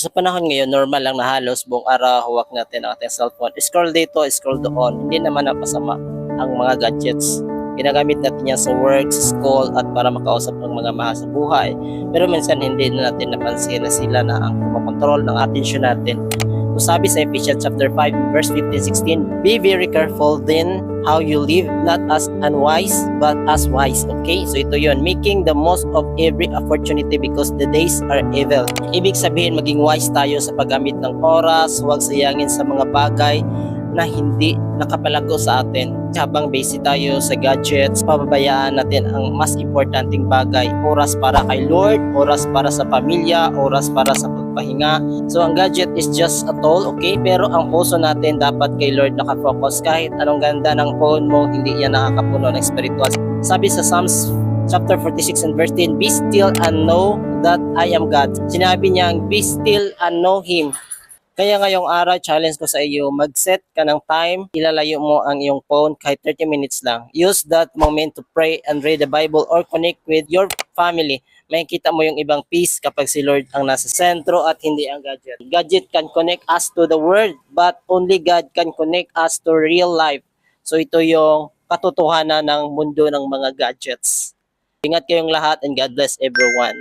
So, sa panahon ngayon, normal lang na halos buong araw hawak natin ang ating cellphone. Scroll dito, scroll doon. Hindi naman napasama ang mga gadgets. Ginagamit natin yan sa work, sa school, at para makausap ang mga mahal sa buhay. Pero minsan hindi na natin napansin na sila na ang kumakontrol ng atensyon natin. So, sabi sa Ephesians chapter 5 verse 15-16, be very careful then how you live, not as unwise but as wise. Okay, so ito yon, making the most of every opportunity because the days are evil. Ibig sabihin, maging wise tayo sa paggamit ng oras, huwag sayangin sa mga bagay na hindi nakapalago sa atin. Habang busy tayo sa gadgets, pababayaan natin ang mas importanteng bagay. Oras para kay Lord, oras para sa pamilya, oras para sa pagpahinga. So ang gadget is just a tool, okay? Pero ang puso natin dapat kay Lord nakafocus. Kahit anong ganda ng phone mo, hindi yan nakakapuno ng spiritual. Sabi sa Psalms chapter 46 and verse 10, be still and know that I am God. Sinabi niya, be still and know Him. Kaya ngayong araw, challenge ko sa iyo, mag-set ka ng time, ilalayo mo ang iyong phone kahit 30 minutes lang. Use that moment to pray and read the Bible or connect with your family. Makikita mo yung ibang peace kapag si Lord ang nasa sentro at hindi ang gadget. Gadget can connect us to the world, but only God can connect us to real life. So ito yung katotohanan ng mundo ng mga gadgets. Ingat kayong lahat and God bless everyone.